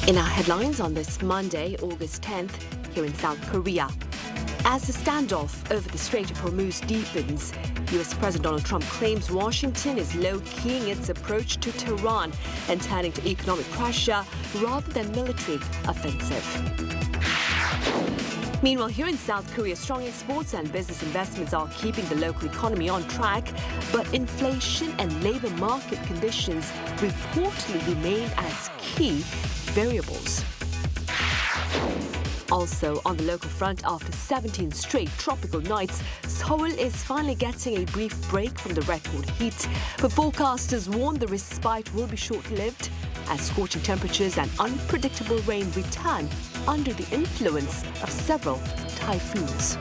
In our headlines on this Monday, August 10th, here in South Korea. As the standoff over the Strait of Hormuz deepens, U.S. President Donald Trump claims Washington is low-keying its approach to Tehran and turning to economic pressure rather than military offensive. Meanwhile, here in South Korea, strong exports and business investments are keeping the local economy on track, but inflation and labor market conditions reportedly remain as key variables. Also, on the local front, after 17 straight tropical nights, Seoul is finally getting a brief break from the record heat. But forecasters warn the respite will be short-lived as scorching temperatures and unpredictable rain return under the influence of several typhoons.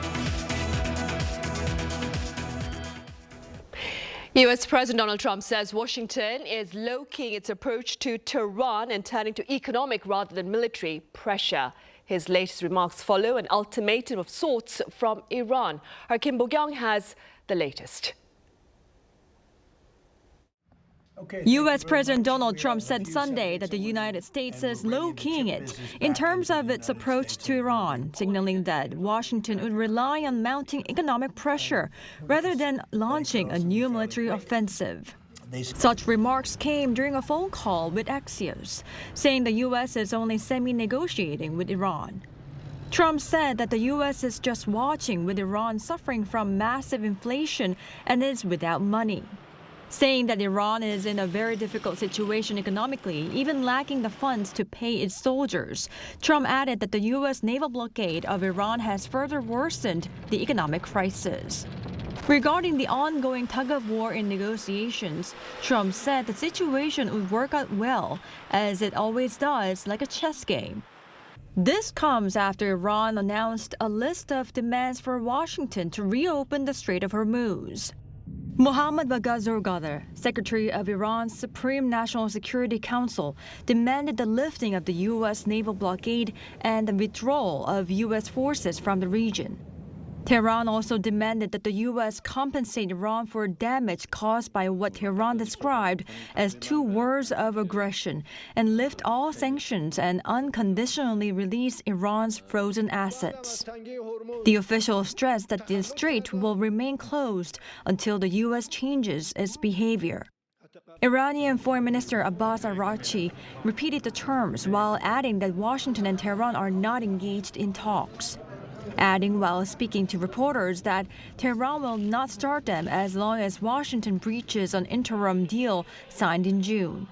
U.S. President Donald Trump says Washington is low-keying its approach to Tehran and turning to economic rather than military pressure. His latest remarks follow an ultimatum of sorts from Iran. Our Kim Bo-kyung has the latest. U.S. President Donald Trump said Sunday that the United States is low-keying it in terms of its approach to Iran, signaling that Washington would rely on mounting economic pressure rather than launching a new military offensive. Such remarks came during a phone call with Axios, saying the U.S. is only semi-negotiating with Iran. Trump said that the U.S. is just watching, with Iran suffering from massive inflation and is without money. Saying that Iran is in a very difficult situation economically, even lacking the funds to pay its soldiers, Trump added that the U.S. naval blockade of Iran has further worsened the economic crisis. Regarding the ongoing tug-of-war in negotiations, Trump said the situation would work out well, as it always does, like a chess game. This comes after Iran announced a list of demands for Washington to reopen the Strait of Hormuz. Mohammad Bagher Ghadar, Secretary of Iran's Supreme National Security Council, demanded the lifting of the U.S. naval blockade and the withdrawal of U.S. forces from the region. Tehran also demanded that the U.S. compensate Iran for damage caused by what Tehran described as 2 wars of aggression and lift all sanctions and unconditionally release Iran's frozen assets. The official stressed that the strait will remain closed until the U.S. changes its behavior. Iranian Foreign Minister Abbas Araghchi repeated the terms while adding that Washington and Tehran are not engaged in talks. Adding while speaking to reporters that Tehran will not start them as long as Washington breaches an interim deal signed in June.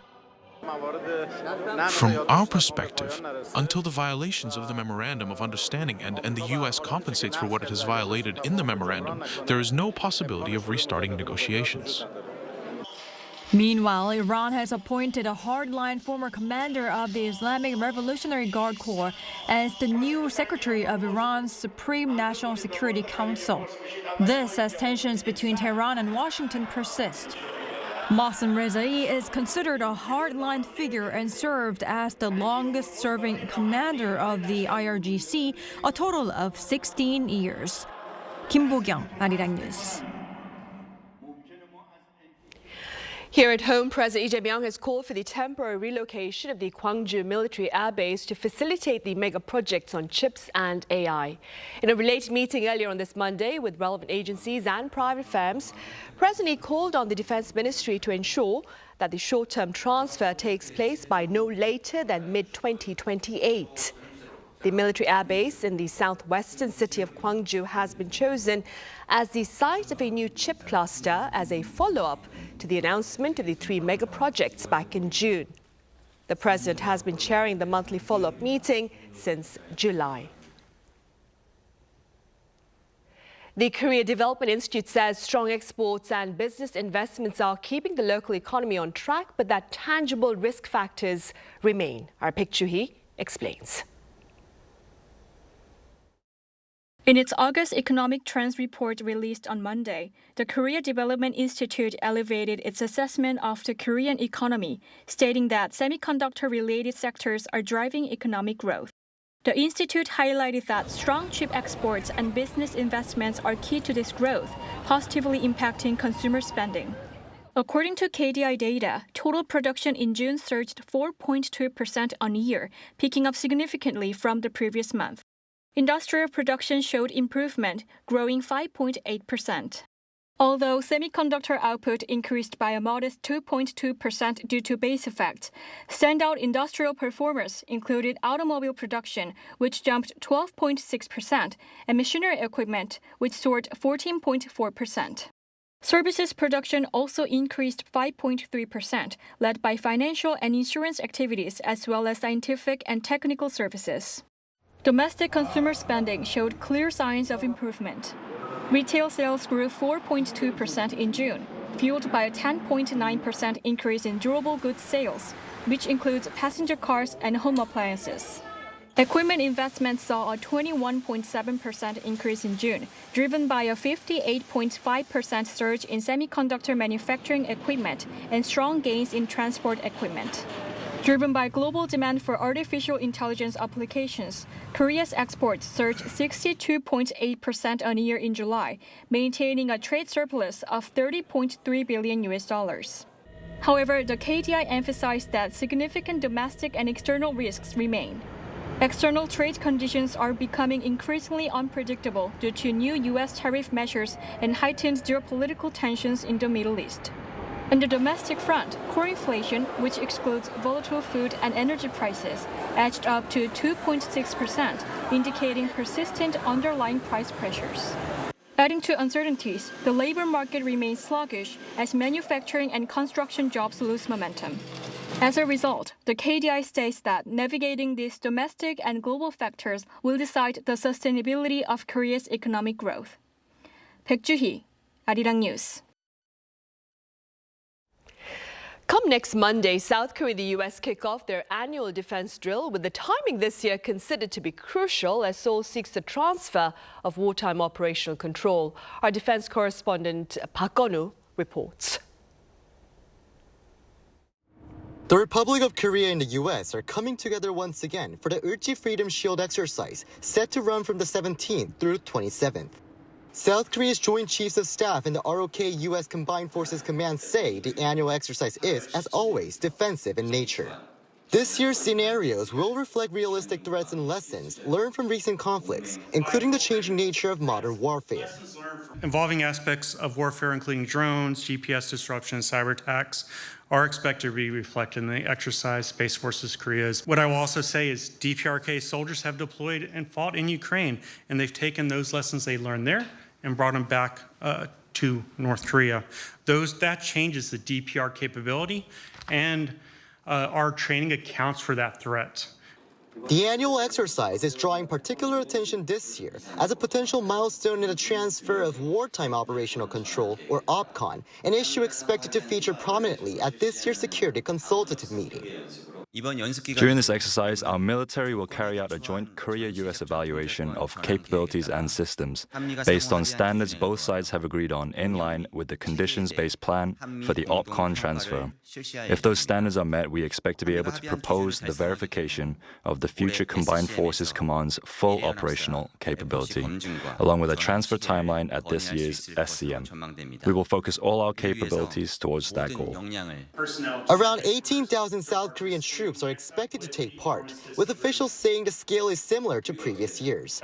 From our perspective, until the violations of the Memorandum of Understanding and the U.S. compensates for what it has violated in the memorandum, there is no possibility of restarting negotiations. Meanwhile, Iran has appointed a hardline former commander of the Islamic Revolutionary Guard Corps as the new Secretary of Iran's Supreme National Security Council. This as tensions between Tehran and Washington persist. Mohsen Rezai is considered a hardline figure and served as the longest-serving commander of the IRGC, a total of 16 years. Kim Bo-kyung, Arirang News. Here at home, President Lee Jae-myung has called for the temporary relocation of the Gwangju military air base to facilitate the mega projects on chips and AI. In a related meeting earlier on this Monday with relevant agencies and private firms, President Lee called on the Defense Ministry to ensure that the short-term transfer takes place by no later than mid-2028. The military air base in the southwestern city of Gwangju has been chosen as the site of a new chip cluster as a follow-up to the announcement of the 3 mega projects back in June. The president has been chairing the monthly follow-up meeting since July. The Korea Development Institute says strong exports and business investments are keeping the local economy on track, but that tangible risk factors remain. Our Pik Joo-hee explains. In its August Economic Trends Report released on Monday, the Korea Development Institute elevated its assessment of the Korean economy, stating that semiconductor-related sectors are driving economic growth. The institute highlighted that strong chip exports and business investments are key to this growth, positively impacting consumer spending. According to KDI data, total production in June surged 4.2% on year, picking up significantly from the previous month. Industrial production showed improvement, growing 5.8%. Although semiconductor output increased by a modest 2.2% due to base effects, standout industrial performers included automobile production, which jumped 12.6%, and machinery equipment, which soared 14.4%. Services production also increased 5.3%, led by financial and insurance activities as well as scientific and technical services. Domestic consumer spending showed clear signs of improvement. Retail sales grew 4.2% in June, fueled by a 10.9% increase in durable goods sales, which includes passenger cars and home appliances. Equipment investments saw a 21.7% increase in June, driven by a 58.5% surge in semiconductor manufacturing equipment and strong gains in transport equipment. Driven by global demand for artificial intelligence applications, Korea's exports surged 62.8% on year in July, maintaining a trade surplus of $30.3 billion. However, the KDI emphasized that significant domestic and external risks remain. External trade conditions are becoming increasingly unpredictable due to new U.S. tariff measures and heightened geopolitical tensions in the Middle East. On the domestic front, core inflation, which excludes volatile food and energy prices, edged up to 2.6%, indicating persistent underlying price pressures. Adding to uncertainties, the labor market remains sluggish as manufacturing and construction jobs lose momentum. As a result, the KDI states that navigating these domestic and global factors will decide the sustainability of Korea's economic growth. 백주희, Arirang News. Come next Monday, South Korea and the U.S. kick off their annual defense drill, with the timing this year considered to be crucial as Seoul seeks the transfer of wartime operational control. Our defense correspondent Park Gun-woo reports. The Republic of Korea and the U.S. are coming together once again for the Ulchi Freedom Shield exercise, set to run from the 17th through 27th. South Korea's Joint Chiefs of Staff and the ROK-U.S. Combined Forces Command say the annual exercise is, as always, defensive in nature. This year's scenarios will reflect realistic threats and lessons learned from recent conflicts, including the changing nature of modern warfare. Involving aspects of warfare, including drones, GPS disruption, and cyber attacks, are expected to be reflected in the exercise Space Forces Korea's. What I will also say is DPRK soldiers have deployed and fought in Ukraine, and they've taken those lessons they learned there and brought them back to North Korea. That changes the DPR capability, and our training accounts for that threat. The annual exercise is drawing particular attention this year as a potential milestone in the transfer of wartime operational control, or OPCON, an issue expected to feature prominently at this year's Security Consultative Meeting. During this exercise, our military will carry out a joint Korea-US evaluation of capabilities and systems based on standards both sides have agreed on, in line with the conditions-based plan for the OPCON transfer. If those standards are met, we expect to be able to propose the verification of the future Combined Forces Command's full operational capability, along with a transfer timeline at this year's SCM. We will focus all our capabilities towards that goal. Around 18,000 South Korean troops are expected to take part, with officials saying the scale is similar to previous years.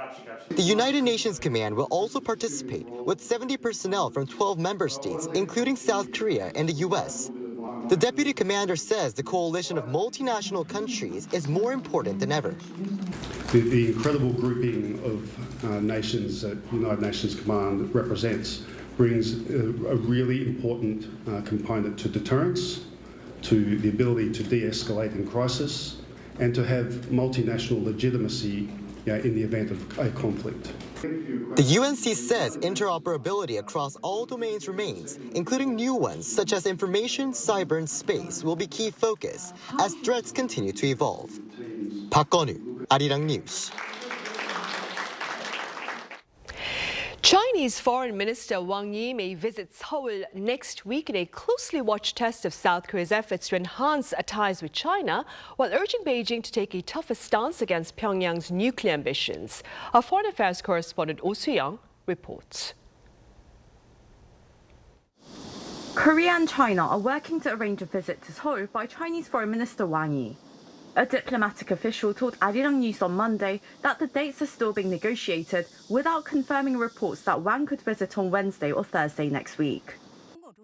The United Nations Command will also participate, with 70 personnel from 12 member states, including South Korea and the U.S. The deputy commander says the coalition of multinational countries is more important than ever. The incredible grouping of nations that United Nations Command represents brings a really important component to deterrence, to the ability to de-escalate in crisis, and to have multinational legitimacy in the event of a conflict. The UNC says interoperability across all domains remains, including new ones such as information, cyber, and space will be key focus as threats continue to evolve. Park Gun-woo, Arirang News. Chinese Foreign Minister Wang Yi may visit Seoul next week in a closely watched test of South Korea's efforts to enhance ties with China, while urging Beijing to take a tougher stance against Pyongyang's nuclear ambitions. Our foreign affairs correspondent Oh Soo-young reports. Korea and China are working to arrange a visit to Seoul by Chinese Foreign Minister Wang Yi. A diplomatic official told Arirang News on Monday that the dates are still being negotiated without confirming reports that Wang could visit on Wednesday or Thursday next week.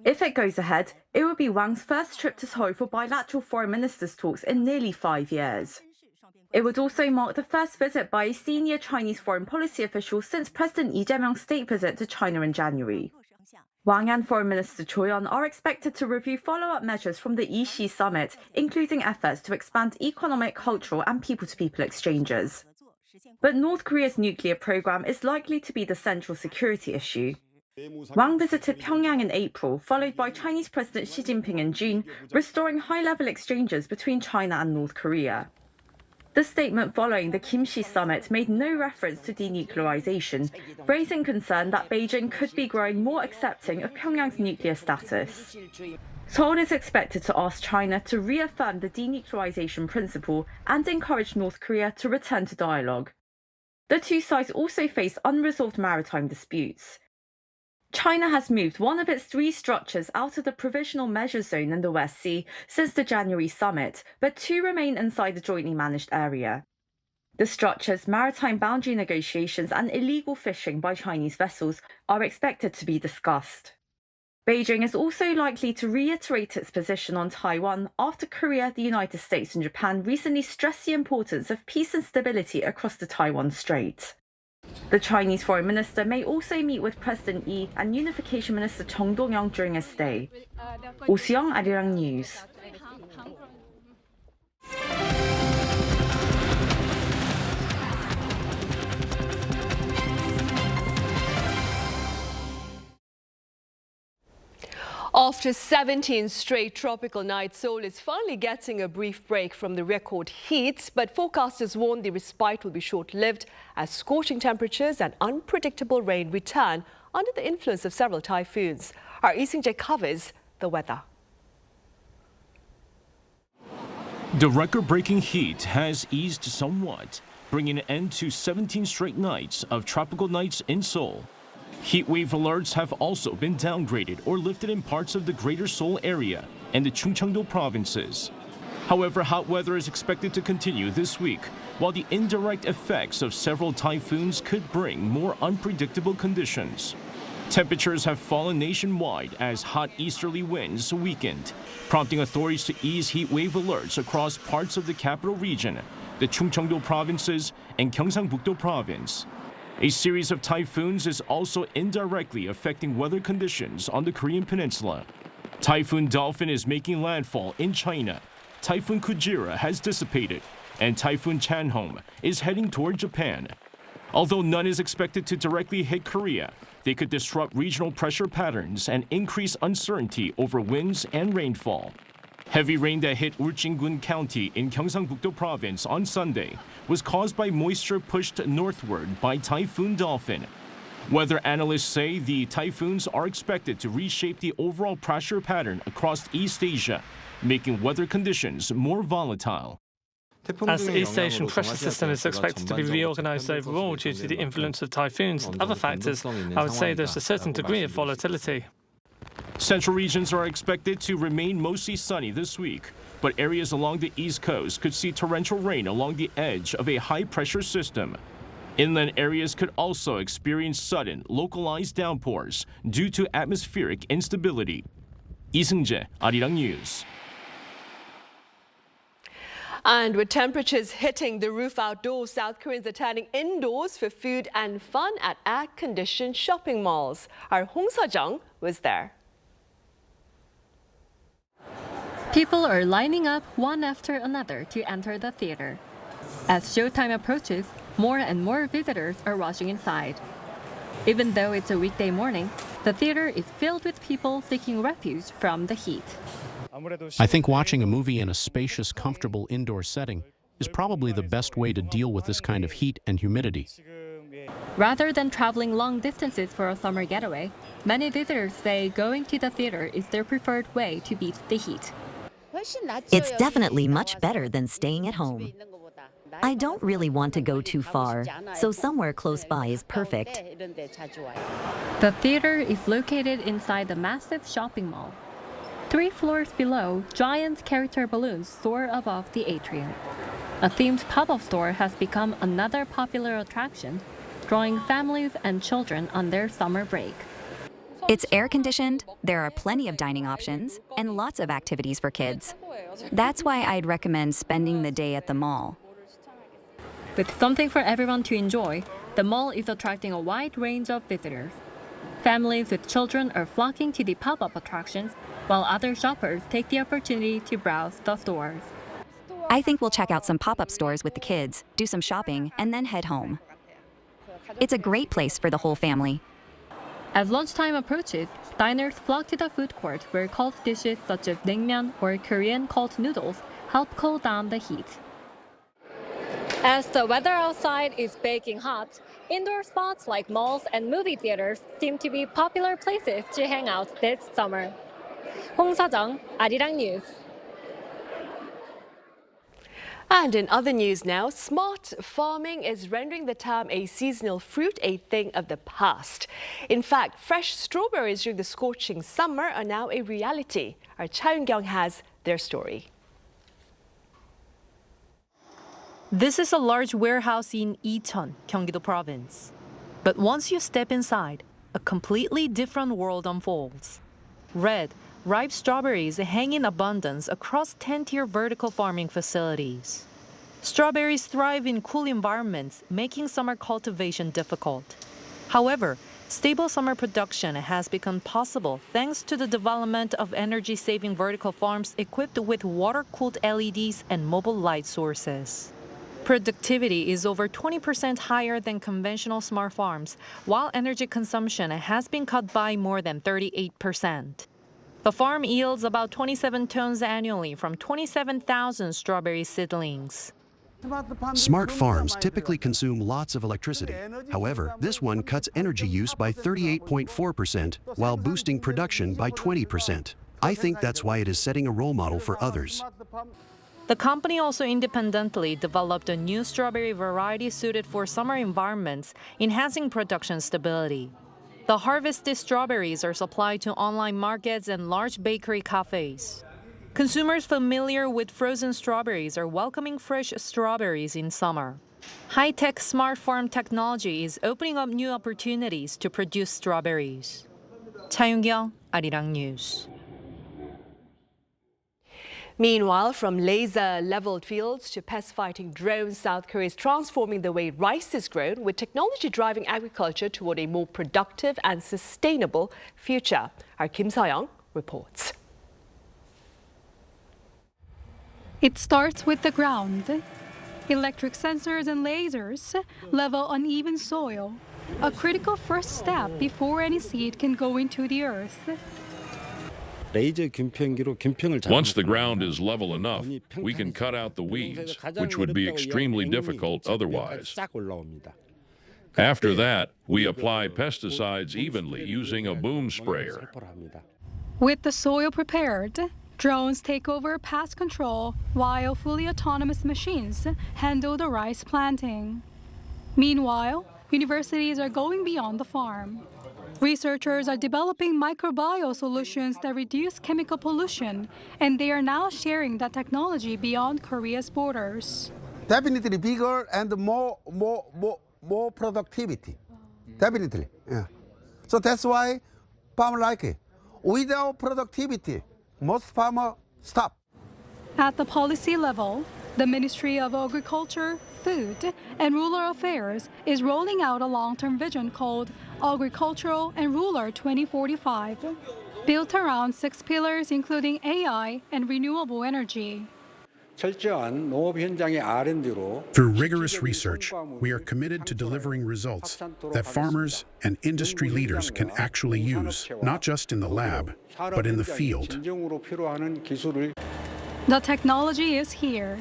If it goes ahead, it would be Wang's first trip to Seoul for bilateral foreign ministers' talks in nearly 5 years. It would also mark the first visit by a senior Chinese foreign policy official since President Lee Jae-myung's state visit to China in January. Wang and Foreign Minister Choi are expected to review follow-up measures from the Ulchi summit, including efforts to expand economic, cultural and people-to-people exchanges. But North Korea's nuclear program is likely to be the central security issue. Wang visited Pyongyang in April, followed by Chinese President Xi Jinping in June, restoring high-level exchanges between China and North Korea. The statement following the Kim-Xi summit made no reference to denuclearization, raising concern that Beijing could be growing more accepting of Pyongyang's nuclear status. Seoul is expected to ask China to reaffirm the denuclearization principle and encourage North Korea to return to dialogue. The two sides also face unresolved maritime disputes. China has moved one of its 3 structures out of the provisional measure zone in the West Sea since the January summit, but 2 remain inside the jointly managed area. The structure's maritime boundary negotiations and illegal fishing by Chinese vessels are expected to be discussed. Beijing is also likely to reiterate its position on Taiwan after Korea, the United States and Japan recently stressed the importance of peace and stability across the Taiwan Strait. The Chinese Foreign Minister may also meet with President Yi and Unification Minister Chung Dong-young during his stay. Oh Seong, Arirang News. After 17 straight tropical nights, Seoul is finally getting a brief break from the record heat, but forecasters warn the respite will be short-lived as scorching temperatures and unpredictable rain return under the influence of several typhoons. Our Lee Seung-jae covers the weather. The record-breaking heat has eased somewhat, bringing an end to 17 straight nights of tropical nights in Seoul. Heat wave alerts have also been downgraded or lifted in parts of the greater Seoul area and the Chungcheongdo provinces. However, hot weather is expected to continue this week, while the indirect effects of several typhoons could bring more unpredictable conditions. Temperatures have fallen nationwide as hot easterly winds weakened, prompting authorities to ease heat wave alerts across parts of the capital region, the Chungcheongdo provinces and Gyeongsangbuk-do province. A series of typhoons is also indirectly affecting weather conditions on the Korean peninsula. Typhoon Dolphin is making landfall in China. Typhoon Kujira has dissipated, and Typhoon Chanhom is heading toward Japan. Although none is expected to directly hit Korea, they could disrupt regional pressure patterns and increase uncertainty over winds and rainfall. Heavy rain that hit Ulchi County in Gyeongsangbuk-do province on Sunday was caused by moisture pushed northward by Typhoon Dolphin. Weather analysts say the typhoons are expected to reshape the overall pressure pattern across East Asia, making weather conditions more volatile. As the East Asian pressure system is expected to be reorganized overall due to the influence of typhoons and other factors, I would say there's a certain degree of volatility. Central regions are expected to remain mostly sunny this week, but areas along the east coast could see torrential rain along the edge of a high-pressure system. Inland areas could also experience sudden, localized downpours due to atmospheric instability. Lee Seung-jae, Arirang News. And with temperatures hitting the roof outdoors, South Koreans are turning indoors for food and fun at air-conditioned shopping malls. Our Hong Seo-jung was there. People are lining up one after another to enter the theater. As showtime approaches, more and more visitors are rushing inside. Even though it's a weekday morning, the theater is filled with people seeking refuge from the heat. I think watching a movie in a spacious, comfortable indoor setting is probably the best way to deal with this kind of heat and humidity. Rather than traveling long distances for a summer getaway, many visitors say going to the theater is their preferred way to beat the heat. It's definitely much better than staying at home. I don't really want to go too far, so somewhere close by is perfect. The theater is located inside the massive shopping mall, 3 floors below, giant character balloons soar above the atrium. A themed pop-up store has become another popular attraction, drawing families and children on their summer break. It's air-conditioned, there are plenty of dining options, and lots of activities for kids. That's why I'd recommend spending the day at the mall. With something for everyone to enjoy, the mall is attracting a wide range of visitors. Families with children are flocking to the pop-up attractions, while other shoppers take the opportunity to browse the stores. I think we'll check out some pop-up stores with the kids, do some shopping, and then head home. It's a great place for the whole family. As lunchtime approaches, diners flock to the food court where cold dishes such as naengmyeon or Korean cold noodles help cool down the heat. As the weather outside is baking hot, indoor spots like malls and movie theaters seem to be popular places to hang out this summer. Hong Sa-jung, Arirang News. And in other news now, smart farming is rendering the term a seasonal fruit a thing of the past. In fact, fresh strawberries during the scorching summer are now a reality. Our Cha Eun-kyung has their story. This is a large warehouse in Icheon, Gyeonggi-do Province. But once you step inside, a completely different world unfolds. Red, ripe strawberries hang in abundance across 10-tier vertical farming facilities. Strawberries thrive in cool environments, making summer cultivation difficult. However, stable summer production has become possible thanks to the development of energy-saving vertical farms equipped with water-cooled LEDs and mobile light sources. Productivity is over 20% higher than conventional smart farms, while energy consumption has been cut by more than 38%. The farm yields about 27 tons annually from 27,000 strawberry seedlings. Smart farms typically consume lots of electricity. However, this one cuts energy use by 38.4% while boosting production by 20%. I think that's why it is setting a role model for others. The company also independently developed a new strawberry variety suited for summer environments, enhancing production stability. The harvested strawberries are supplied to online markets and large bakery cafes. Consumers familiar with frozen strawberries are welcoming fresh strawberries in summer. High-tech smart farm technology is opening up new opportunities to produce strawberries. Cha Eun-kyung, Arirang News. Meanwhile, from laser-leveled fields to pest-fighting drones, South Korea is transforming the way rice is grown, with technology driving agriculture toward a more productive and sustainable future. Our Kim So-young reports. It starts with the ground. Electric sensors and lasers level uneven soil, a critical first step before any seed can go into the earth. Once the ground is level enough, we can cut out the weeds, which would be extremely difficult otherwise. After that, we apply pesticides evenly using a boom sprayer. With the soil prepared, drones take over pest control while fully autonomous machines handle the rice planting. Meanwhile, universities are going beyond the farm. Researchers are developing microbial solutions that reduce chemical pollution, and they are now sharing that technology beyond Korea's borders. Definitely bigger and more productivity. Definitely, yeah. So that's why farmers like it. Without productivity, most farmers stop. At the policy level, the Ministry of Agriculture, Food, and Rural Affairs is rolling out a long-term vision called Agricultural and Rural 2045, built around 6 pillars including AI and renewable energy. Through rigorous research, we are committed to delivering results that farmers and industry leaders can actually use, not just in the lab, but in the field. The technology is here.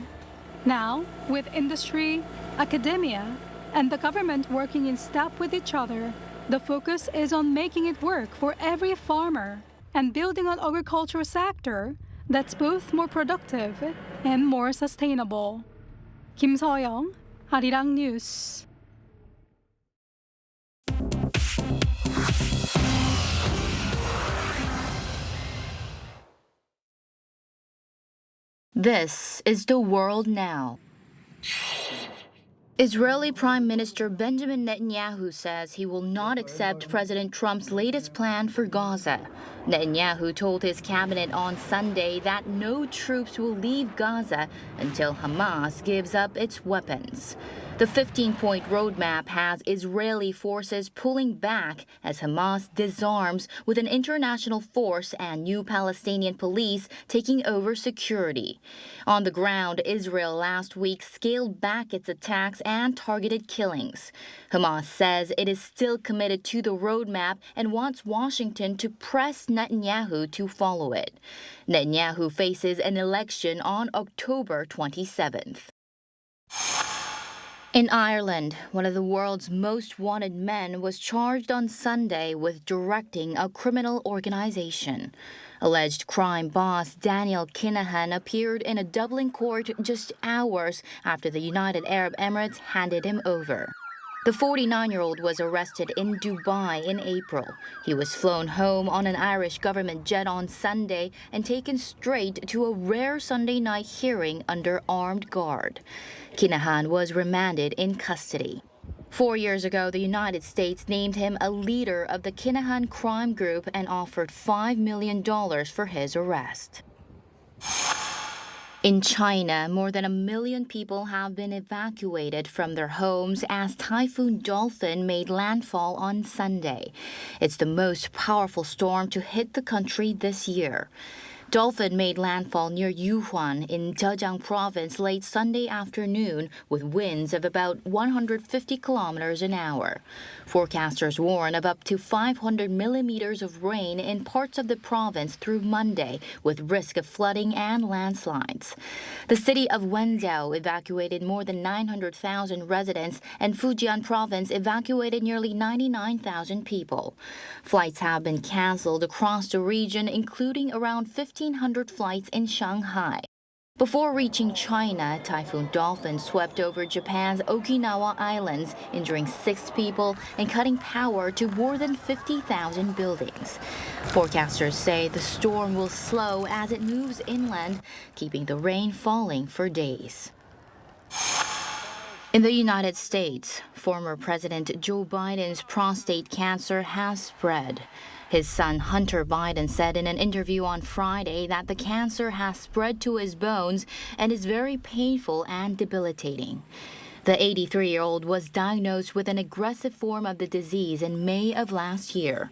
Now, with industry, academia, and the government working in step with each other, the focus is on making it work for every farmer and building an agricultural sector that's both more productive and more sustainable. Kim So-young, Arirang News. This is the world now. Israeli Prime Minister Benjamin Netanyahu says he will not accept President Trump's latest plan for Gaza. Netanyahu told his cabinet on Sunday that no troops will leave Gaza until Hamas gives up its weapons. The 15-point roadmap has Israeli forces pulling back as Hamas disarms, with an international force and new Palestinian police taking over security. On the ground, Israel last week scaled back its attacks and targeted killings. Hamas says it is still committed to the roadmap and wants Washington to press Netanyahu to follow it. Netanyahu faces an election on October 27th. In Ireland, one of the world's most wanted men was charged on Sunday with directing a criminal organization. Alleged crime boss Daniel Kinahan appeared in a Dublin court just hours after the United Arab Emirates handed him over. The 49-year-old was arrested in Dubai in April. He was flown home on an Irish government jet on Sunday and taken straight to a rare Sunday night hearing under armed guard. Kinahan was remanded in custody. 4 years ago, the United States named him a leader of the Kinahan crime group and offered $5 million for his arrest. In China, more than 1 million people have been evacuated from their homes as Typhoon Dolphin made landfall on Sunday. It's the most powerful storm to hit the country this year. Dolphin made landfall near Yuhuan in Zhejiang province late Sunday afternoon with winds of about 150 kilometers an hour. Forecasters warn of up to 500 millimeters of rain in parts of the province through Monday, with risk of flooding and landslides. The city of Wenzhou evacuated more than 900,000 residents, and Fujian province evacuated nearly 99,000 people. Flights have been canceled across the region, including around 1,500 flights in Shanghai. Before reaching China, Typhoon Dolphin swept over Japan's Okinawa Islands, injuring 6 people and cutting power to more than 50,000 buildings. Forecasters say the storm will slow as it moves inland, keeping the rain falling for days. In the United States, former President Joe Biden's prostate cancer has spread. His son Hunter Biden said in an interview on Friday that the cancer has spread to his bones and is very painful and debilitating. The 83-year-old was diagnosed with an aggressive form of the disease in May of last year.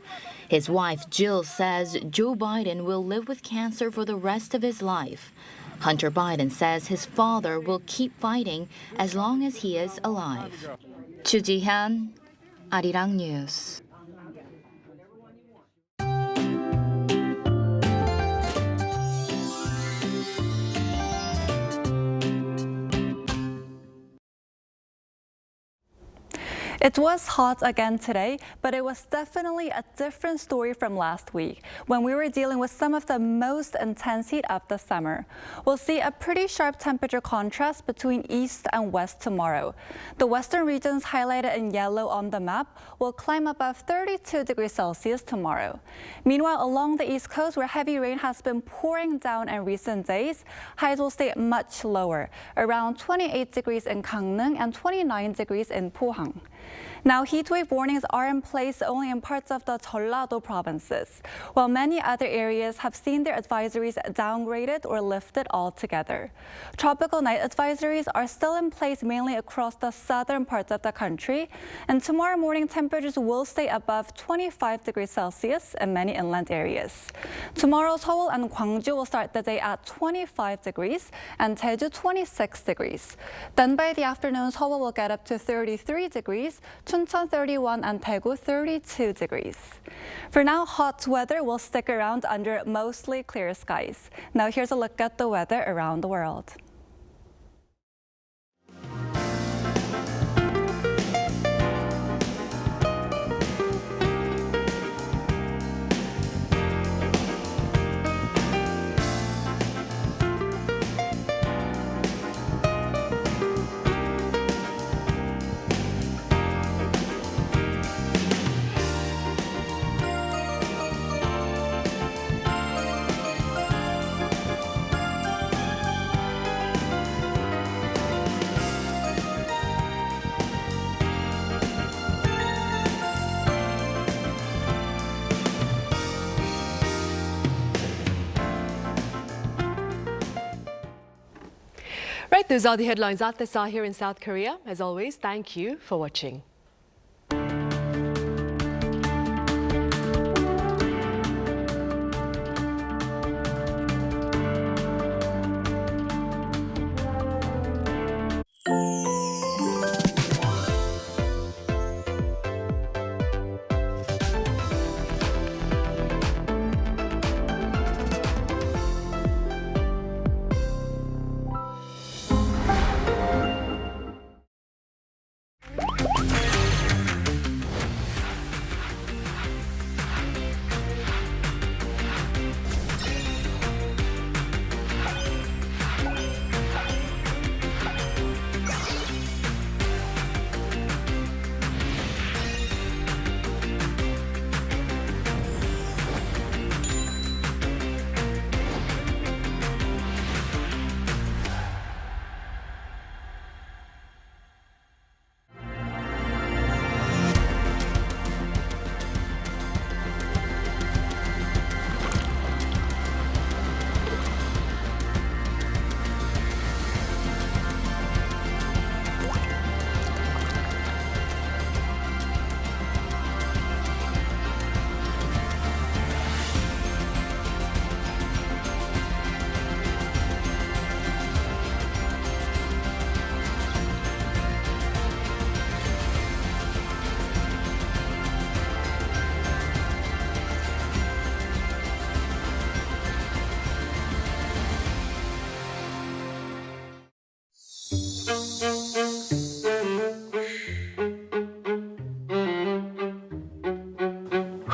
His wife Jill says Joe Biden will live with cancer for the rest of his life. Hunter Biden says his father will keep fighting as long as he is alive. Chu Ji-hyun, Arirang News. It was hot again today, but it was definitely a different story from last week, when we were dealing with some of the most intense heat of the summer. We'll see a pretty sharp temperature contrast between east and west tomorrow. The western regions highlighted in yellow on the map will climb above 32 degrees Celsius tomorrow. Meanwhile, along the east coast, where heavy rain has been pouring down in recent days, highs will stay much lower, around 28 degrees in Gangneung and 29 degrees in Pohang. Now, heatwave warnings are in place only in parts of the Jeollado provinces, while many other areas have seen their advisories downgraded or lifted altogether. Tropical night advisories are still in place mainly across the southern parts of the country, and tomorrow morning temperatures will stay above 25 degrees Celsius in many inland areas. Tomorrow, Seoul and Gwangju will start the day at 25 degrees and Jeju 26 degrees. Then by the afternoon, Seoul will get up to 33 degrees, Chuncheon 31 and Daegu 32 degrees. For now, hot weather will stick around under mostly clear skies. Now here's a look at the weather around the world. Those are the headlines at this hour here in South Korea. As always, thank you for watching.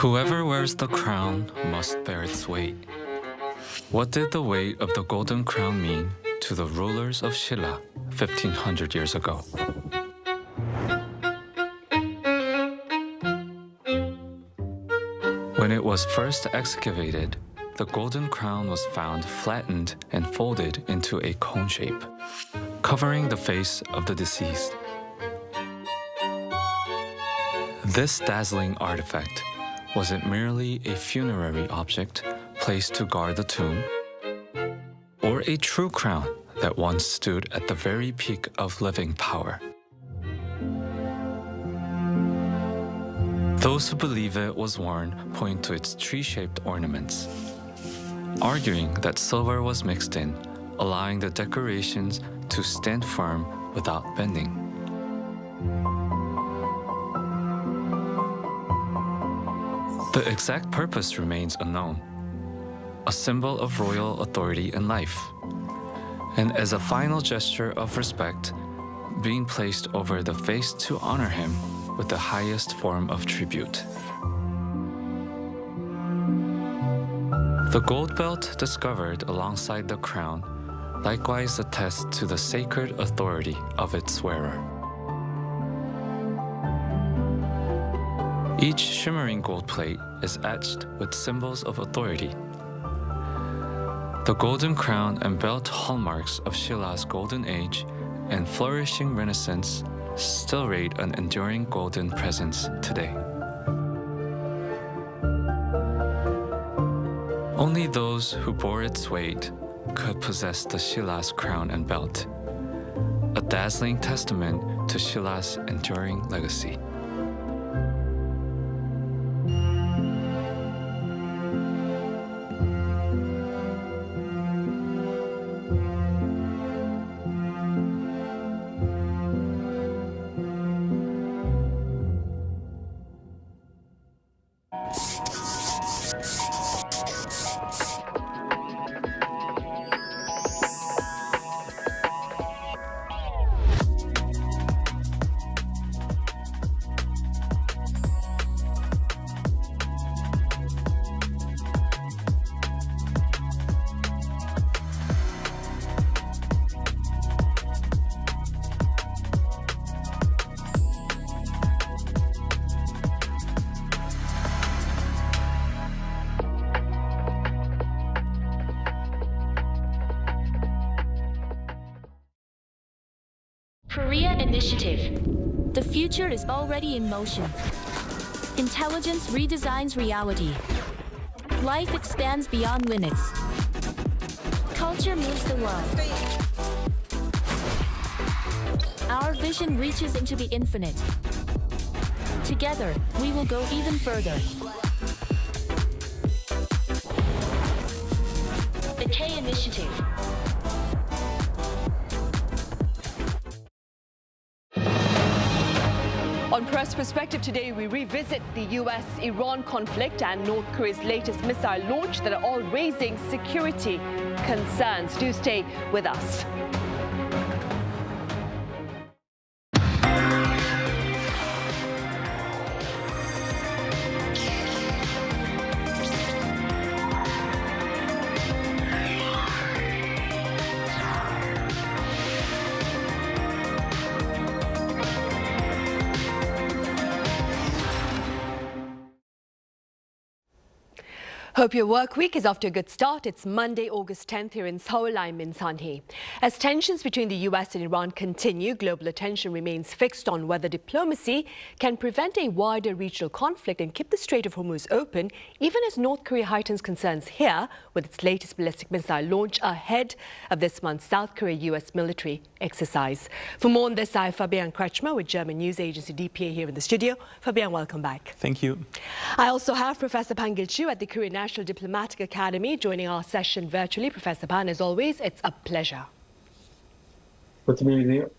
Whoever wears the crown must bear its weight. What did the weight of the golden crown mean to the rulers of Silla 1500 years ago? When it was first excavated, the golden crown was found flattened and folded into a cone shape, covering the face of the deceased. This dazzling artifact wasn't merely a funerary object placed to guard the tomb, or a true crown that once stood at the very peak of living power. Those who believe it was worn point to its tree-shaped ornaments, arguing that silver was mixed in, allowing the decorations to stand firm without bending. The exact purpose remains unknown, a symbol of royal authority and life, and as a final gesture of respect, being placed over the face to honor him with the highest form of tribute. The gold belt discovered alongside the crown likewise attests to the sacred authority of its wearer. Each shimmering gold plate is etched with symbols of authority. The golden crown and belt hallmarks of Silla's golden age and flourishing renaissance still rate an enduring golden presence today. Only those who bore its weight could possess the Silla's crown and belt, a dazzling testament to Silla's enduring legacy. Korea Initiative. The future is already in motion. Intelligence redesigns reality. Life expands beyond limits. Culture moves the world. Our vision reaches into the infinite. Together, we will go even further. The K Initiative. On Press Perspective today, we revisit the US-Iran conflict and North Korea's latest missile launch that are all raising security concerns. Do stay with us. Hope your work week is off to a good start. It's Monday, August 10th here in Seoul. I'm Min San-hee. As tensions between the US and Iran continue, global attention remains fixed on whether diplomacy can prevent a wider regional conflict and keep the Strait of Hormuz open, even as North Korea heightens concerns here with its latest ballistic missile launch ahead of this month's South Korea-US military exercise. For more on this, I have Fabian Kretschmer with German news agency DPA here in the studio. Fabian, welcome back. Thank you. I also have Professor Pan Gil-chu at the Korean National Diplomatic Academy joining our session virtually. Professor Pan, as always, it's a pleasure. Good to be with you.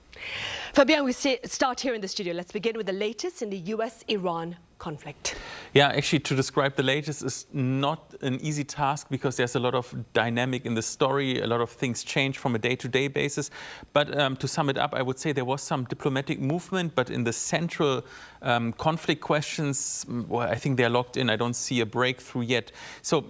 Fabian, we start here in the studio. Let's begin with the latest in the US-Iran conflict. Yeah, actually, to describe the latest is not an easy task because there's a lot of dynamic in the story. A lot of things change from a day-to-day basis. But to sum it up, I would say there was some diplomatic movement, but in the central conflict questions, well, I think they're locked in. I don't see a breakthrough yet. So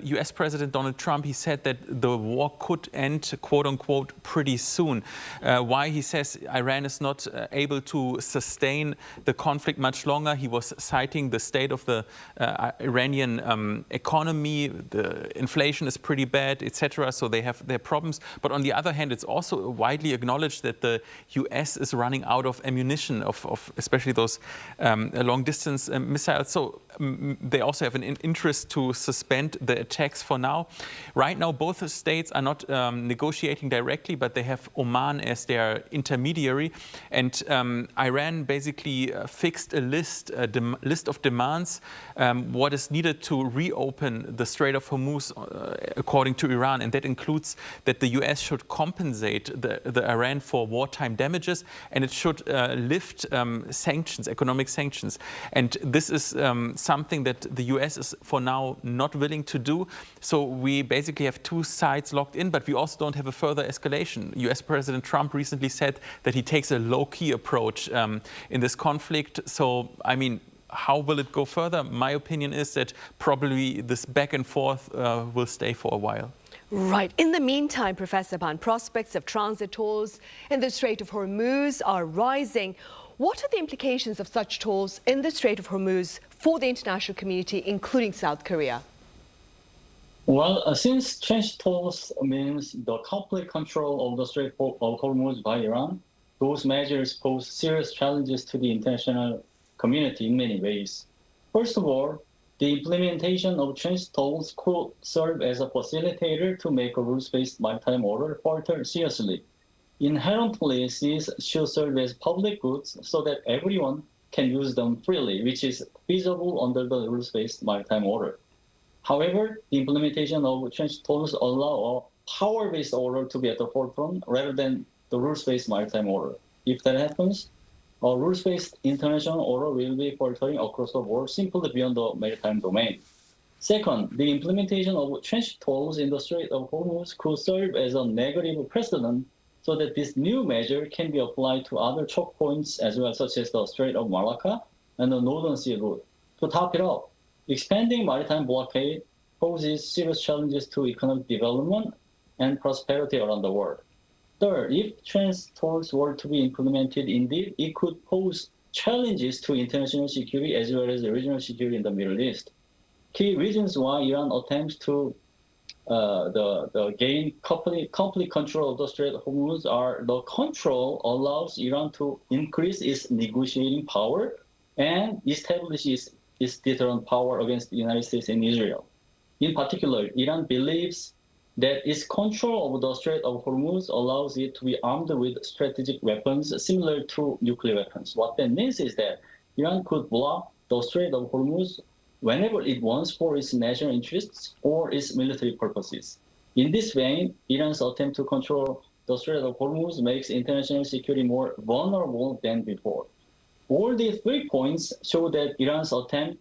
US President Donald Trump, he said that the war could end, quote unquote, pretty soon. Why? He says Iran is not able to sustain the conflict much longer. He was citing the state of the Iranian economy. The inflation is pretty bad, etc. So they have their problems. But on the other hand, it's also widely acknowledged that the US is running out of ammunition, of especially those long-distance missiles. So they also have an interest to suspend the attacks for now. Right now, both states are not negotiating directly, but they have Oman as their intermediary. And Iran basically fixed a list of demands, what is needed to reopen the Strait of Hormuz, according to Iran. And that includes that the US should compensate the Iran for wartime damages, and it should lift sanctions, economic sanctions. And this is something that the US is for now not willing to do. So we basically have two sides locked in, but we also don't have a further escalation. US President Trump recently said that he takes a low-key approach in this conflict. So, I mean, how will it go further? My opinion is that probably this back and forth will stay for a while. Right. In the meantime, Professor Pan, prospects of transit tolls in the Strait of Hormuz are rising. What are the implications of such tolls in the Strait of Hormuz for the international community, including South Korea? Well, since transit tolls means the complete control of the Strait of Hormuz by Iran, those measures pose serious challenges to the international community in many ways. First of all, the implementation of transit tolls could serve as a facilitator to make a rules-based maritime order falter seriously. Inherently, these should serve as public goods so that everyone can use them freely, which is feasible under the rules-based maritime order. However, the implementation of transit tolls allow a power-based order to be at the forefront rather than the rules-based maritime order. If that happens, a rules-based international order will be faltering across the board simply beyond the maritime domain. Second, the implementation of transit tolls in the Strait of Hormuz could serve as a negative precedent so that this new measure can be applied to other choke points as well, such as the Strait of Malacca and the Northern Sea route. To top it up, expanding maritime blockade poses serious challenges to economic development and prosperity around the world. Third, if transit tolls were to be implemented indeed, it could pose challenges to international security as well as regional security in the Middle East. Key reasons why Iran attempts to gain complete control of the Strait of Hormuz are the control allows Iran to increase its negotiating power and establish its deterrent power against the United States and Israel. In particular, Iran believes that its control of the Strait of Hormuz allows it to be armed with strategic weapons similar to nuclear weapons. What that means is that Iran could block the Strait of Hormuz whenever it wants for its national interests or its military purposes. In this vein, Iran's attempt to control the Strait of Hormuz makes international security more vulnerable than before. All these 3 points show that Iran's attempt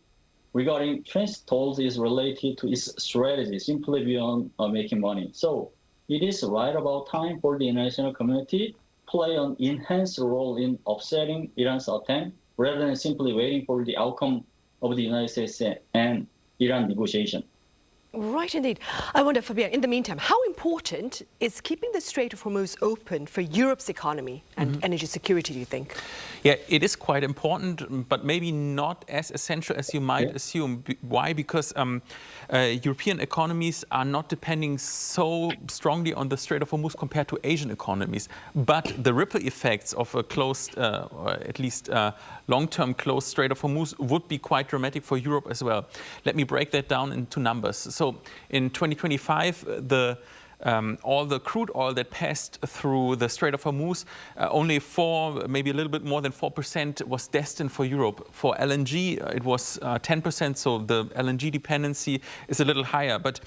regarding transit tolls is related to its strategy, simply beyond making money. So it is right about time for the international community to play an enhanced role in offsetting Iran's attempt rather than simply waiting for the outcome of the United States and Iran negotiation. Right, indeed. I wonder, Fabien, in the meantime, how important is keeping the Strait of Hormuz open for Europe's economy and energy security, do you think? Yeah, it is quite important, but maybe not as essential as you might assume. Why? Because European economies are not depending so strongly on the Strait of Hormuz compared to Asian economies. But the ripple effects of a closed, or at least long-term closed Strait of Hormuz would be quite dramatic for Europe as well. Let me break that down into numbers. So in 2025, all the crude oil that passed through the Strait of Hormuz, only maybe a little bit more than 4% was destined for Europe. For LNG, it was 10%, so the LNG dependency is a little higher. But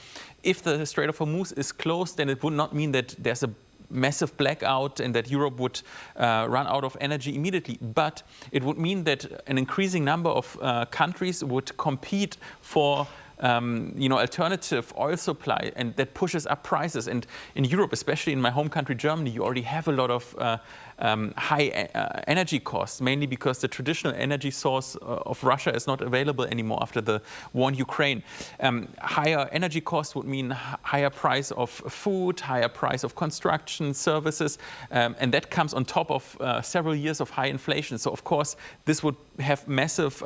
if the Strait of Hormuz is closed, then it would not mean that there's a massive blackout and that Europe would run out of energy immediately. But it would mean that an increasing number of countries would compete for alternative oil supply, and that pushes up prices. And in Europe, especially in my home country, Germany, you already have a lot of high energy costs, mainly because the traditional energy source of Russia is not available anymore after the war in Ukraine. Higher energy costs would mean higher price of food, higher price of construction services, and that comes on top of several years of high inflation. So, of course, this would have massive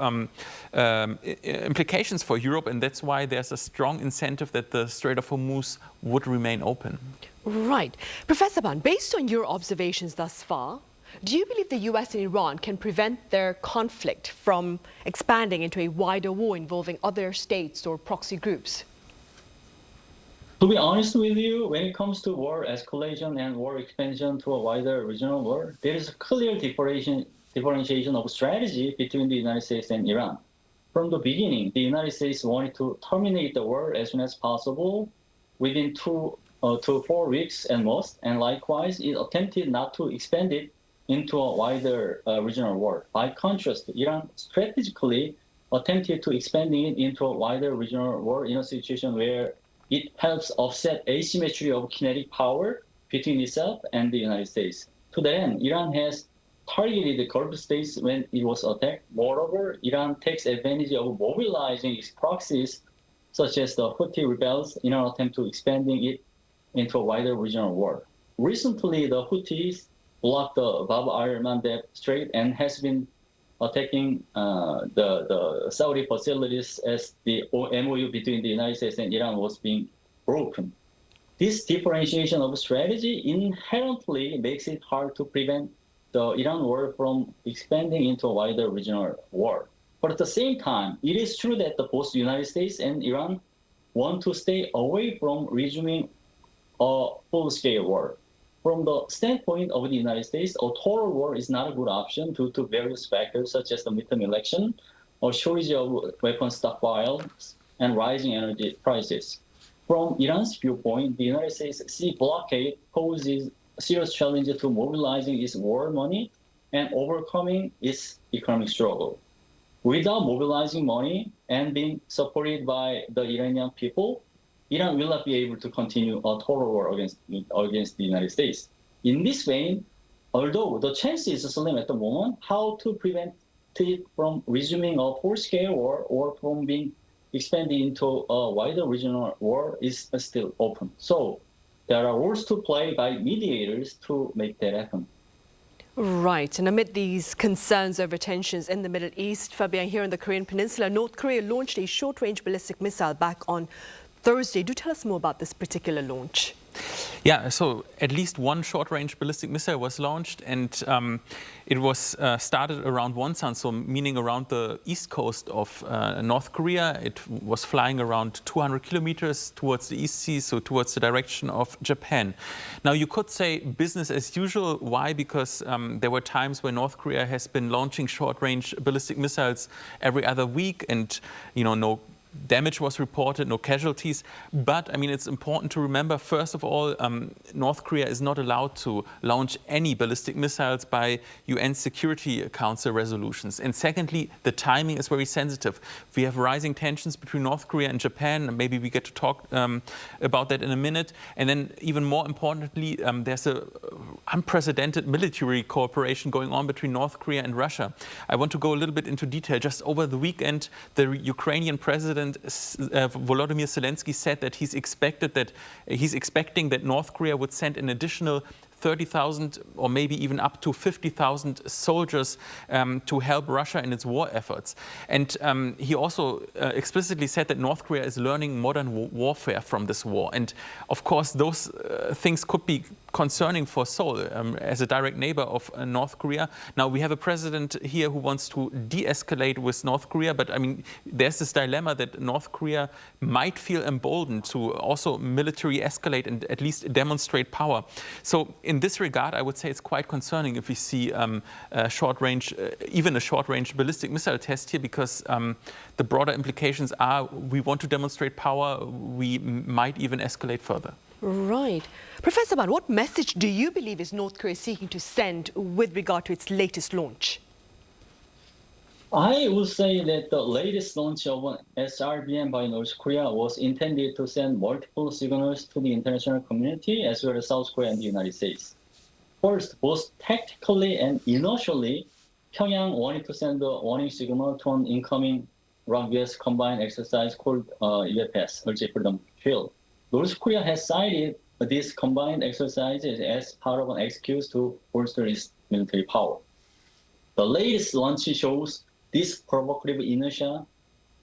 implications for Europe, and that's why there's a strong incentive that the Strait of Hormuz would remain open. Right. Professor Ban, based on your observations thus far, do you believe the US and Iran can prevent their conflict from expanding into a wider war involving other states or proxy groups? To be honest with you, when it comes to war escalation and war expansion to a wider regional war, there is a clear differentiation of strategy between the United States and Iran. From the beginning, the United States wanted to terminate the war as soon as possible within 2 to 4 weeks at most, and likewise, it attempted not to expand it into a wider regional war. By contrast, Iran strategically attempted to expand it into a wider regional war in a situation where it helps offset asymmetry of kinetic power between itself and the United States. To that end, Iran has targeted the Gulf states when it was attacked. Moreover, Iran takes advantage of mobilizing its proxies, such as the Houthi rebels, in an attempt to expanding it into a wider regional war. Recently, the Houthis blocked the Bab al-Mandeb Strait and has been attacking the Saudi facilities as the MOU between the United States and Iran was being broken. This differentiation of strategy inherently makes it hard to prevent the Iran war from expanding into a wider regional war. But at the same time, it is true that both the United States and Iran want to stay away from resuming a full-scale war. From the standpoint of the United States, a total war is not a good option due to various factors such as the midterm election, a shortage of weapon stockpiles, and rising energy prices. From Iran's viewpoint, the United States sea blockade poses a serious challenge to mobilizing its war money and overcoming its economic struggle. Without mobilizing money and being supported by the Iranian people, Iran will not be able to continue a total war against the United States. In this vein, although the chance is slim at the moment, how to prevent it from resuming a full-scale war or from being expanded into a wider regional war is still open. So there are roles to play by mediators to make that happen. Right, and amid these concerns over tensions in the Middle East, Fabien, here in the Korean Peninsula, North Korea launched a short-range ballistic missile back on Thursday. Do tell us more about this particular launch. Yeah, so at least one short-range ballistic missile was launched, and it was started around Wonsan, so meaning around the east coast of North Korea. It was flying around 200 kilometers towards the East Sea, so towards the direction of Japan. Now, you could say business as usual. Why? Because there were times when North Korea has been launching short-range ballistic missiles every other week, and no damage was reported, no casualties. But I mean, it's important to remember, first of all, North Korea is not allowed to launch any ballistic missiles by UN Security Council resolutions. And secondly, the timing is very sensitive. We have rising tensions between North Korea and Japan. Maybe we get to talk about that in a minute. And then even more importantly, there's a unprecedented military cooperation going on between North Korea and Russia. I want to go a little bit into detail. Just over the weekend, the Ukrainian president Volodymyr Zelensky said that he's expecting that North Korea would send an additional 30,000 or maybe even up to 50,000 soldiers to help Russia in its war efforts. And he also explicitly said that North Korea is learning modern warfare from this war. And of course, those things could be concerning for Seoul as a direct neighbor of North Korea. Now, we have a president here who wants to de-escalate with North Korea, but I mean, there's this dilemma that North Korea might feel emboldened to also military escalate and at least demonstrate power. So in this regard, I would say it's quite concerning if we see even a short-range ballistic missile test here, because the broader implications are we want to demonstrate power, we might even escalate further. Right. Professor Ban, what message do you believe is North Korea seeking to send with regard to its latest launch? I would say that the latest launch of an SRBM by North Korea was intended to send multiple signals to the international community as well as South Korea and the United States. First, both tactically and initially, Pyongyang wanted to send a warning signal to an incoming ROK-US combined exercise called UFS, Ulchi Freedom Shield. North Korea has cited this combined exercise as part of an excuse to bolster its military power. The latest launch shows this provocative inertia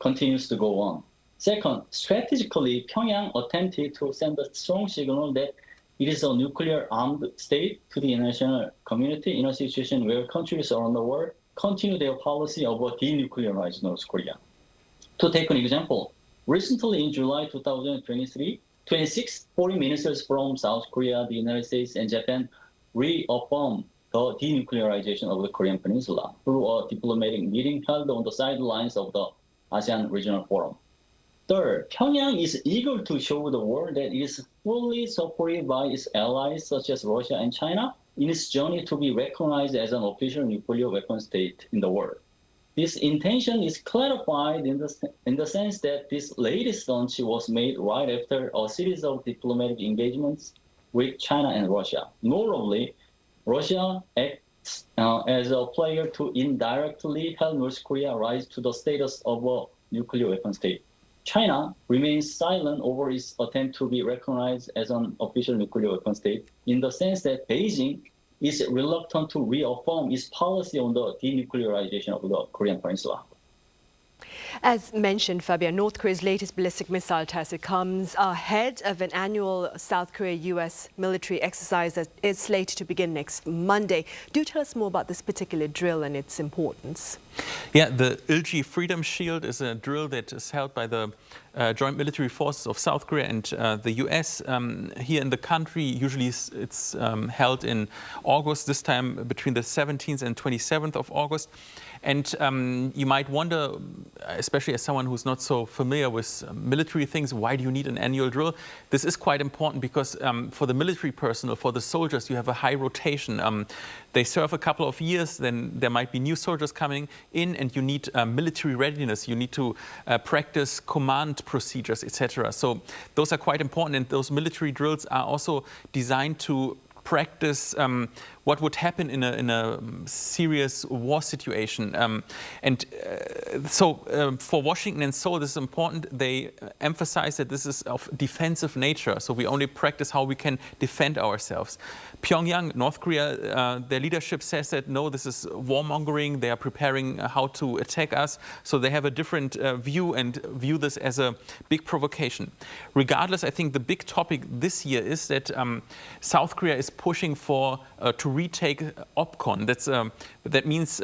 continues to go on. Second, strategically, Pyongyang attempted to send a strong signal that it is a nuclear-armed state to the international community in a situation where countries around the world continue their policy of denuclearizing North Korea. To take an example, recently in July 2023, 26 foreign ministers from South Korea, the United States, and Japan reaffirmed the denuclearization of the Korean Peninsula through a diplomatic meeting held on the sidelines of the ASEAN Regional Forum. Third, Pyongyang is eager to show the world that it is fully supported by its allies such as Russia and China in its journey to be recognized as an official nuclear weapon state in the world. This intention is clarified in the sense that this latest launch was made right after a series of diplomatic engagements with China and Russia. Notably, Russia acts as a player to indirectly help North Korea rise to the status of a nuclear weapon state. China remains silent over its attempt to be recognized as an official nuclear weapon state in the sense that Beijing is reluctant to reaffirm its policy on the denuclearization of the Korean Peninsula. As mentioned, Fabian, North Korea's latest ballistic missile test, it comes ahead of an annual South Korea-US military exercise that is slated to begin next Monday. Do tell us more about this particular drill and its importance. Yeah, the Ulchi Freedom Shield is a drill that is held by the joint military forces of South Korea and the US here in the country. Usually it's held in August, this time between the 17th and 27th of August. And you might wonder, especially as someone who's not so familiar with military things, why do you need an annual drill? This is quite important because for the military personnel, for the soldiers, you have a high rotation. They serve a couple of years, then there might be new soldiers coming in, and you need military readiness. You need to practice command procedures, etc. So those are quite important, and those military drills are also designed to practice what would happen in a serious war situation. So for Washington and Seoul, this is important. They emphasize that this is of defensive nature, so we only practice how we can defend ourselves. Pyongyang, North Korea, their leadership says that no, this is warmongering. They are preparing how to attack us, so they have a different view and view this as a big provocation. Regardless, I think the big topic this year is that South Korea is pushing for to retake OPCON. That means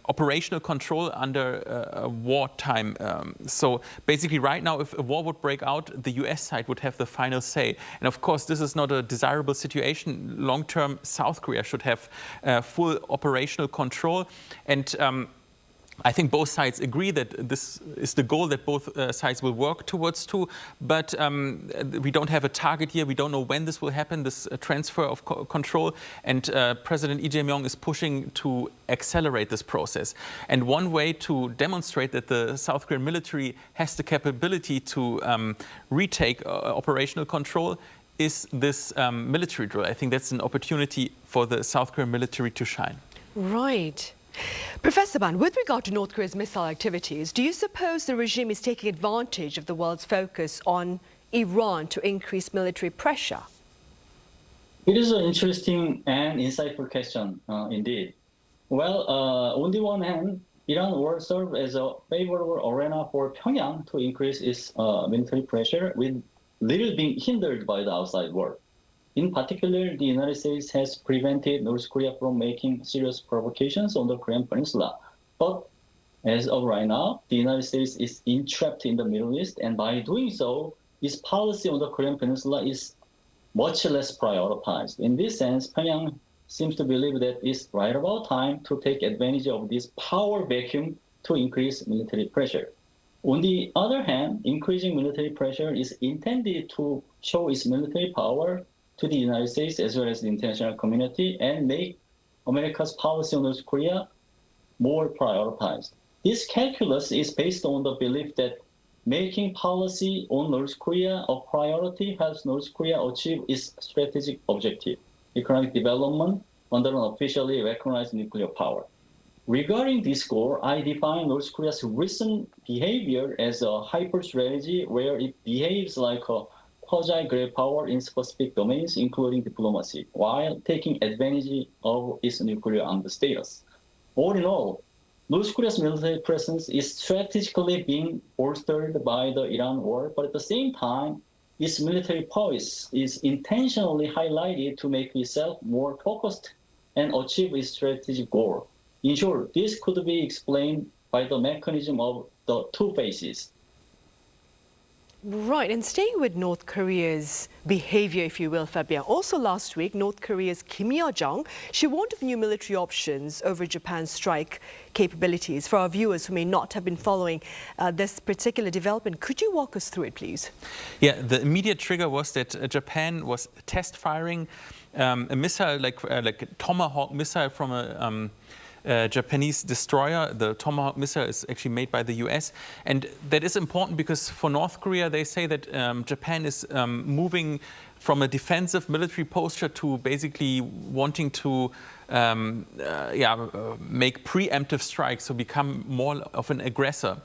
operational control under wartime. So basically, right now, if a war would break out, the US side would have the final say. And of course, this is not a desirable situation. Long-term, South Korea should have full operational control. And I think both sides agree that this is the goal that both sides will work towards too, but we don't have a target here. We don't know when this will happen, this transfer of control, and President Lee Jae-myung is pushing to accelerate this process. And one way to demonstrate that the South Korean military has the capability to retake operational control is this military drill. I think that's an opportunity for the South Korean military to shine. Right. Professor Ban, with regard to North Korea's missile activities, do you suppose the regime is taking advantage of the world's focus on Iran to increase military pressure? It is an interesting and insightful question, indeed. Well, on the one hand, Iran will serve as a favorable arena for Pyongyang to increase its military pressure with little being hindered by the outside world. In particular, the United States has prevented North Korea from making serious provocations on the Korean Peninsula. But as of right now, the United States is entrapped in the Middle East, and by doing so, its policy on the Korean Peninsula is much less prioritized. In this sense, Pyongyang seems to believe that it's right about time to take advantage of this power vacuum to increase military pressure. On the other hand, increasing military pressure is intended to show its military power to the United States as well as the international community and make America's policy on North Korea more prioritized. This calculus is based on the belief that making policy on North Korea a priority helps North Korea achieve its strategic objective, economic development under an officially recognized nuclear power. Regarding this goal, I define North Korea's recent behavior as a hyper strategy where it behaves like a quasi-great power in specific domains, including diplomacy, while taking advantage of its nuclear armed status. All in all, North Korea's military presence is strategically being bolstered by the Iran war, but at the same time, its military poise is intentionally highlighted to make itself more focused and achieve its strategic goal. In short, this could be explained by the mechanism of the two phases. Right, and staying with North Korea's behavior, if you will, Fabien, also last week, North Korea's Kim Yo-jong, she warned of new military options over Japan's strike capabilities. For our viewers who may not have been following this particular development, could you walk us through it, please? Yeah, the immediate trigger was that Japan was test firing a missile, like a Tomahawk missile from a Japanese destroyer. The Tomahawk missile is actually made by the US. And that is important because for North Korea, they say that Japan is moving from a defensive military posture to basically wanting to make preemptive strikes, so become more of an aggressor.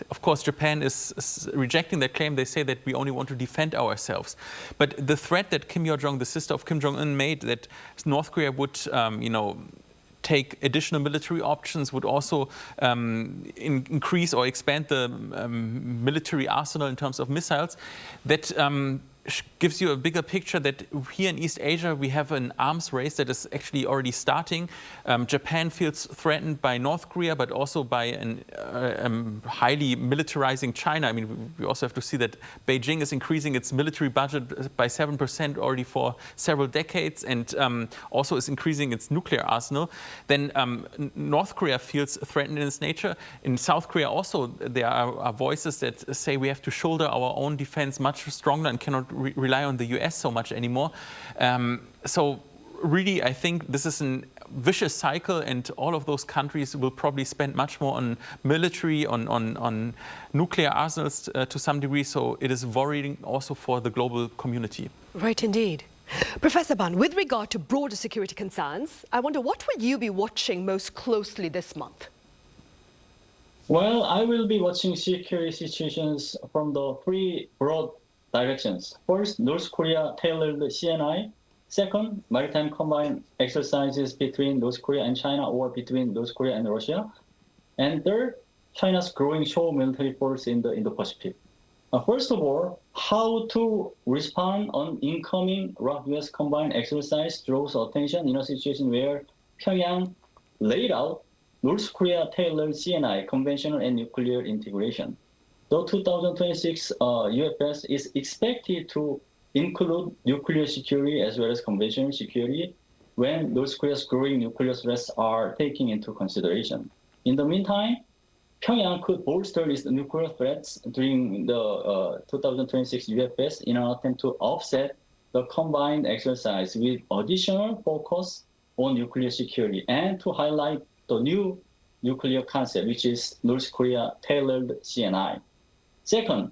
Of course, Japan is rejecting that claim. They say that we only want to defend ourselves. But the threat that Kim Yo-jong, the sister of Kim Jong-un, made, that North Korea would, take additional military options, would also increase or expand the military arsenal in terms of missiles, that gives you a bigger picture that here in East Asia we have an arms race that is actually already starting. Japan feels threatened by North Korea, but also by a highly militarizing China. I mean, we also have to see that Beijing is increasing its military budget by 7% already for several decades, and also is increasing its nuclear arsenal. Then North Korea feels threatened in its nature. In South Korea also there are voices that say we have to shoulder our own defense much stronger and cannot rely on the US so much anymore. So really, I think this is a vicious cycle, and all of those countries will probably spend much more on military, on nuclear arsenals to some degree. So it is worrying also for the global community. Right, indeed. Professor Ban, with regard to broader security concerns, I wonder what will you be watching most closely this month? Well, I will be watching security situations from the three broad directions. First, North Korea tailored CNI. Second, maritime combined exercises between North Korea and China or between North Korea and Russia. And third, China's growing show military force in the Indo-Pacific. First of all, how to respond on incoming ROK-US combined exercise draws attention in a situation where Pyongyang laid out North Korea tailored CNI, conventional and nuclear integration. The 2026 UFS is expected to include nuclear security as well as conventional security when North Korea's growing nuclear threats are taken into consideration. In the meantime, Pyongyang could bolster its nuclear threats during the 2026 UFS in an attempt to offset the combined exercise with additional focus on nuclear security and to highlight the new nuclear concept, which is North Korea tailored CNI. Second,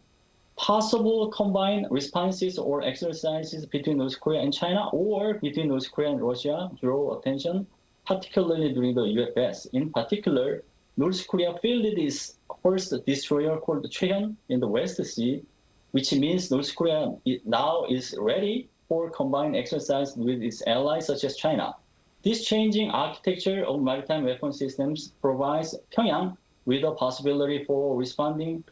possible combined responses or exercises between North Korea and China or between North Korea and Russia draw attention, particularly during the UFS. In particular, North Korea fielded its first destroyer called Cheon in the West Sea, which means North Korea now is ready for combined exercise with its allies such as China. This changing architecture of maritime weapon systems provides Pyongyang with a possibility for responding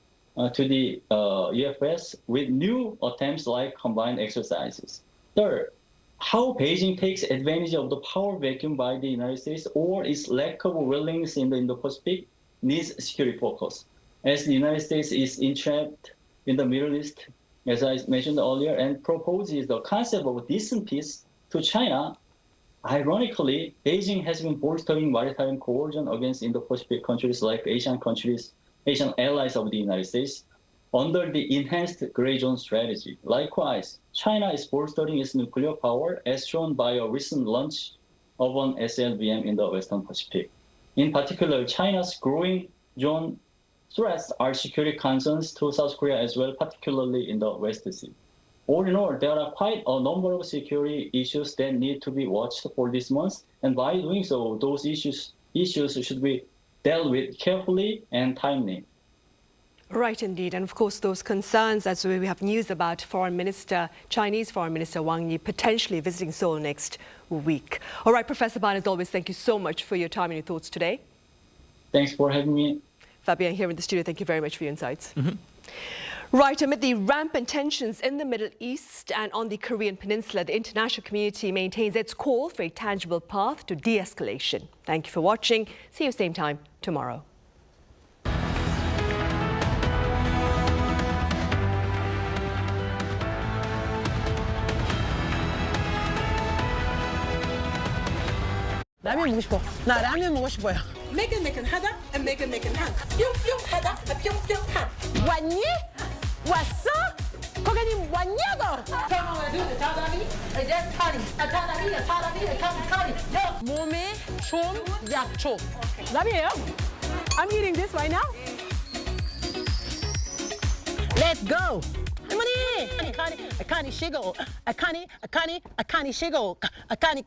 to the UFS with new attempts like combined exercises. Third, how Beijing takes advantage of the power vacuum by the United States or its lack of willingness in the Indo-Pacific needs security focus. As the United States is entrapped in the Middle East, as I mentioned earlier, and proposes the concept of a decent peace to China, ironically, Beijing has been bolstering maritime coercion against Indo-Pacific countries like Asian allies of the United States under the enhanced gray zone strategy. Likewise, China is bolstering its nuclear power as shown by a recent launch of an SLBM in the Western Pacific. In particular, China's growing zone threats are security concerns to South Korea as well, particularly in the West Sea. All in all, there are quite a number of security issues that need to be watched for this month, and by doing so, those issues should be dealt with carefully and timely. Right, indeed. And of course, those concerns, as we have news about Chinese Foreign Minister Wang Yi potentially visiting Seoul next week. All right, Professor Ban, as always, thank you so much for your time and your thoughts today. Thanks for having me. Fabian here in the studio, thank you very much for your insights. Right, amid the rampant tensions in the Middle East and on the Korean Peninsula, the international community maintains its call for a tangible path to de-escalation. Thank you for watching. See you same time tomorrow. 라면 먹고 싶어. 나 라면 먹고 싶어요. 매끈매끈하다, 매끈매끈한. 뿅뿅하다, 뿅뿅한. 왔니? 왔어? 고객님 왔냐고? 사람이, 사람이. 몸에 좋은 약초. 라면이에요? I'm eating this right now. Let's go. 할머니! 아카니 시고, 아카니 시고, 아카니